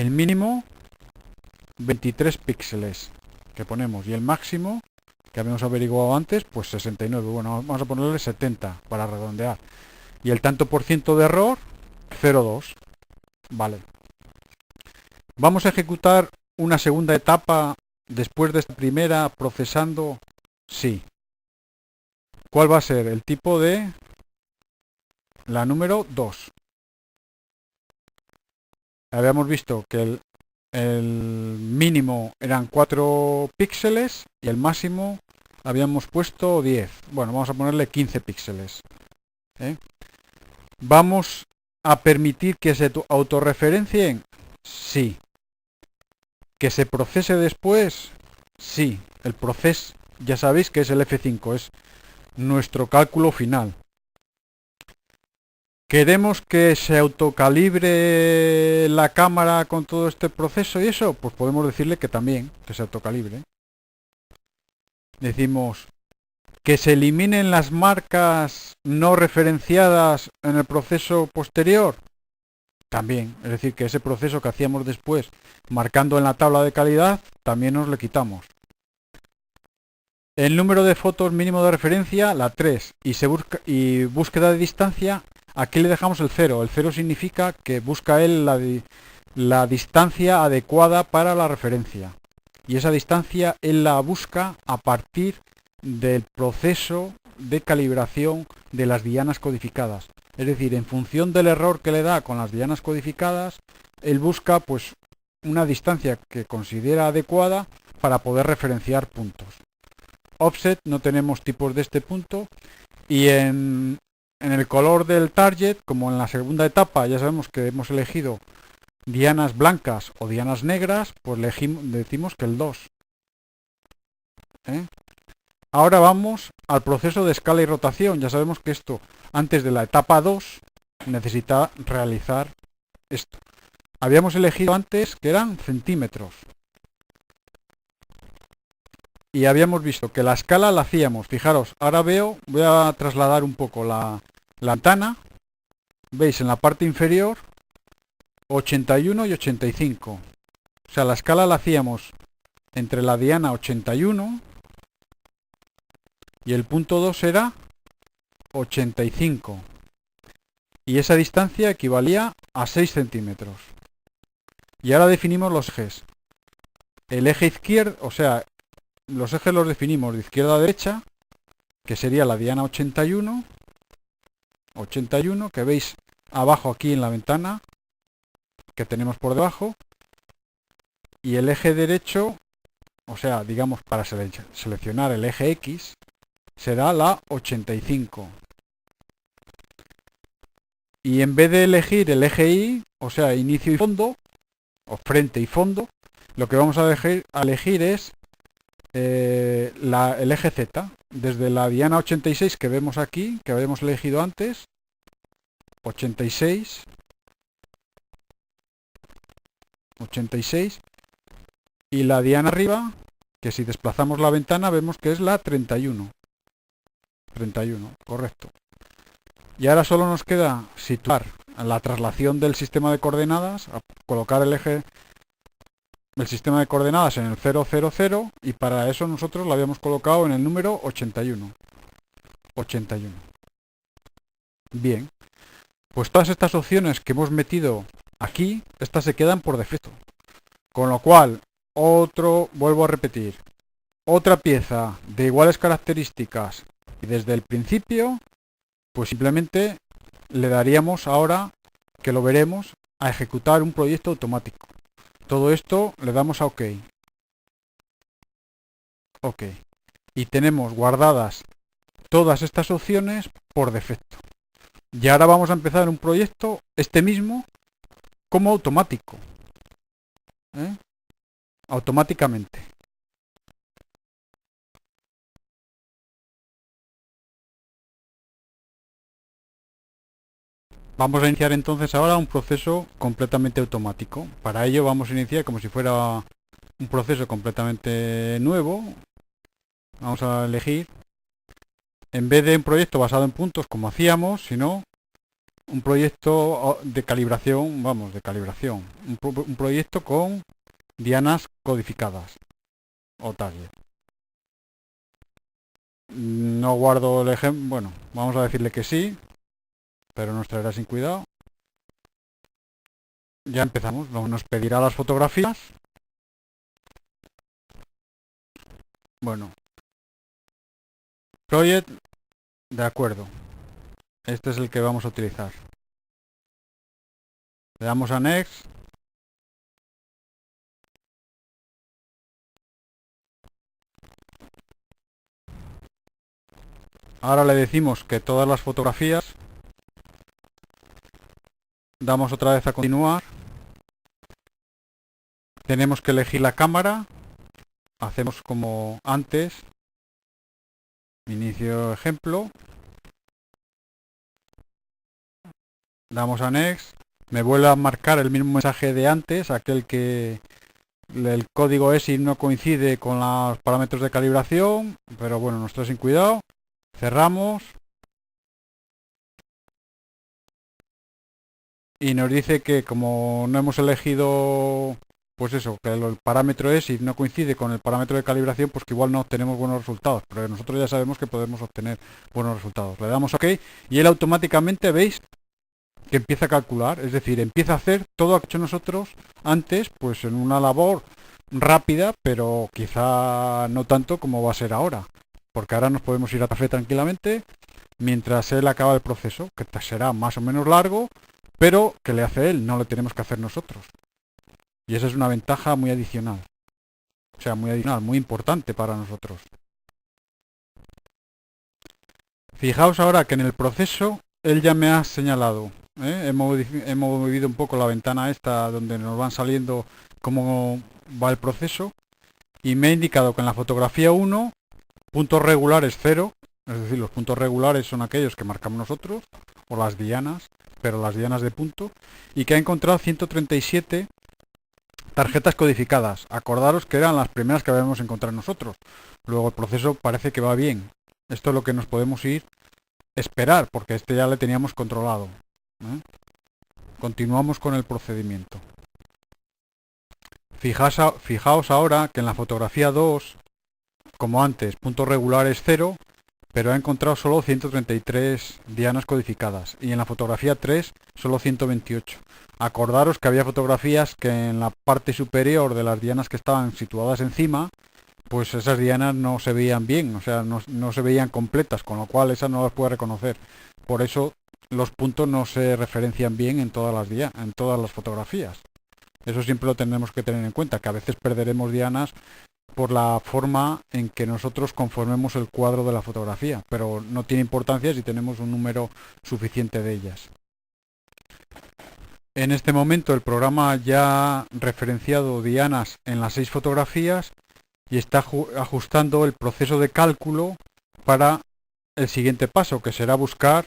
el mínimo 23 píxeles que ponemos y el máximo que habíamos averiguado antes, pues 69. Bueno, vamos a ponerle 70 para redondear. Y el tanto por ciento de error, 0,2. Vale. Vamos a ejecutar una segunda etapa después de esta primera procesando. Sí. ¿Cuál va a ser? El tipo de la número 2. Habíamos visto que el mínimo eran 4 píxeles y el máximo habíamos puesto 10. Bueno, vamos a ponerle 15 píxeles. ¿Vamos a permitir que se autorreferencien? Sí. ¿Que se procese después? Sí. El proceso, ya sabéis que es el F5, es nuestro cálculo final. ¿Queremos que se autocalibre la cámara con todo este proceso y eso? Pues podemos decirle que también, que se autocalibre. Decimos que se eliminen las marcas no referenciadas en el proceso posterior. También, es decir, que ese proceso que hacíamos después, marcando en la tabla de calidad, también nos le quitamos. El número de fotos mínimo de referencia, la 3, y búsqueda de distancia, aquí le dejamos el 0. El 0 significa que busca él la distancia adecuada para la referencia. Y esa distancia él la busca a partir del proceso de calibración de las dianas codificadas. Es decir, en función del error que le da con las dianas codificadas, él busca pues una distancia que considera adecuada para poder referenciar puntos. Offset no tenemos tipos de este punto y en el color del target, como en la segunda etapa ya sabemos que hemos elegido dianas blancas o dianas negras, pues decimos que el 2. Ahora vamos al proceso de escala y rotación. Ya sabemos que esto, antes de la etapa 2, necesita realizar esto. Habíamos elegido antes que eran centímetros. Y habíamos visto que la escala la hacíamos. Fijaros, ahora voy a trasladar un poco la ventana. Veis en la parte inferior 81 y 85. O sea, la escala la hacíamos entre la diana 81 y el punto 2 era 85. Y esa distancia equivalía a 6 centímetros. Y ahora definimos los ejes. El eje izquierdo, o sea, los ejes los definimos de izquierda a derecha, que sería la diana 81, que veis abajo aquí en la ventana, que tenemos por debajo, y el eje derecho, o sea, digamos, para seleccionar el eje X, será la 85. Y en vez de elegir el eje Y, o sea, inicio y fondo, o frente y fondo, lo que vamos a elegir es el eje Z, desde la diana 86 que vemos aquí, que habíamos elegido antes, 86, y la diana arriba, que si desplazamos la ventana vemos que es la 31, correcto. Y ahora solo nos queda situar la traslación del sistema de coordenadas, a colocar el eje del sistema de coordenadas en el 0, 0, 0, y para eso nosotros lo habíamos colocado en el número 81. Bien, pues todas estas opciones que hemos metido aquí, estas se quedan por defecto. Con lo cual, vuelvo a repetir, otra pieza de iguales características y desde el principio, pues simplemente le daríamos ahora, que lo veremos, a ejecutar un proyecto automático. Todo esto le damos a OK. OK. Y tenemos guardadas todas estas opciones por defecto. Y ahora vamos a empezar un proyecto, este mismo, como automático. Automáticamente. Vamos a iniciar entonces ahora un proceso completamente automático. Para ello vamos a iniciar como si fuera un proceso completamente nuevo. Vamos a elegir, en vez de un proyecto basado en puntos como hacíamos, sino un proyecto de calibración, vamos, de calibración, un proyecto con dianas codificadas o target. No guardo el ejemplo, bueno, vamos a decirle que sí, pero nos traerá sin cuidado. Ya empezamos, nos pedirá las fotografías. Bueno, project, de acuerdo. Este es el que vamos a utilizar. Le damos a Next. Ahora le decimos que todas las fotografías. Damos otra vez a continuar. Tenemos que elegir la cámara. Hacemos como antes. Inicio ejemplo. Damos a Next. Me vuelve a marcar el mismo mensaje de antes, aquel que el código ESI no coincide con los parámetros de calibración, pero bueno, nos trae sin cuidado. Cerramos. Y nos dice que como no hemos elegido, pues eso, que el parámetro ESI no coincide con el parámetro de calibración, pues que igual no obtenemos buenos resultados, pero nosotros ya sabemos que podemos obtener buenos resultados. Le damos OK y él automáticamente, veis, que empieza a calcular, es decir, empieza a hacer todo lo que ha hecho nosotros antes, pues en una labor rápida, pero quizá no tanto como va a ser ahora, porque ahora nos podemos ir a café tranquilamente mientras él acaba el proceso, que será más o menos largo, pero que le hace él, no lo tenemos que hacer nosotros. Y esa es una ventaja muy adicional, o sea, muy adicional, muy importante para nosotros. Fijaos ahora que en el proceso él ya me ha señalado. Hemos movido un poco la ventana esta donde nos van saliendo cómo va el proceso y me ha indicado que en la fotografía 1 puntos regulares 0, es decir, los puntos regulares son aquellos que marcamos nosotros o las dianas, pero las dianas de punto, y que ha encontrado 137 tarjetas codificadas. Acordaros que eran las primeras que habíamos encontrado nosotros. Luego el proceso parece que va bien. Esto es lo que nos podemos ir esperar, porque este ya le teníamos controlado. Continuamos con el procedimiento. Fijaos ahora que en la fotografía 2, como antes, puntos regulares 0, pero ha encontrado solo 133 dianas codificadas. Y en la fotografía 3, solo 128. Acordaros que había fotografías que en la parte superior de las dianas que estaban situadas encima, pues esas dianas no se veían bien, o sea, no se veían completas, con lo cual esas no las puede reconocer. Por eso los puntos no se referencian bien en todas las fotografías. Eso siempre lo tenemos que tener en cuenta, que a veces perderemos dianas por la forma en que nosotros conformemos el cuadro de la fotografía, pero no tiene importancia si tenemos un número suficiente de ellas. En este momento el programa ya ha referenciado dianas en las 6 fotografías y está ajustando el proceso de cálculo para el siguiente paso, que será buscar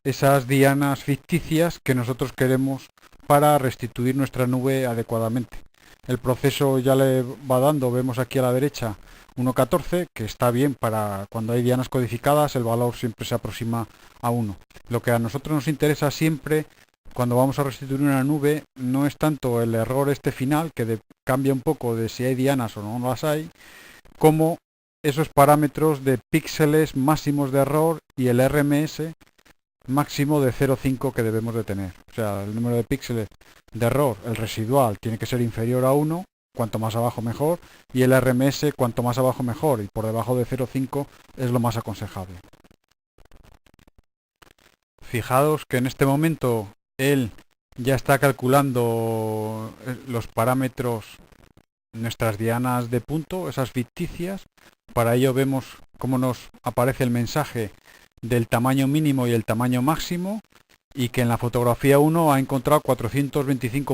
esas dianas ficticias que nosotros queremos para restituir nuestra nube adecuadamente. El proceso ya le va dando, vemos aquí a la derecha 1.14, que está bien para cuando hay dianas codificadas, el valor siempre se aproxima a 1. Lo que a nosotros nos interesa siempre cuando vamos a restituir una nube no es tanto el error este final, que cambia un poco de si hay dianas o no las hay, como esos parámetros de píxeles máximos de error y el RMS máximo de 0,5 que debemos de tener. O sea, el número de píxeles de error, el residual, tiene que ser inferior a 1, cuanto más abajo mejor, y el RMS cuanto más abajo mejor, y por debajo de 0,5 es lo más aconsejable. Fijaos que en este momento él ya está calculando los parámetros, nuestras dianas de punto, esas ficticias. Para ello vemos cómo nos aparece el mensaje del tamaño mínimo y el tamaño máximo, y que en la fotografía 1 ha encontrado 425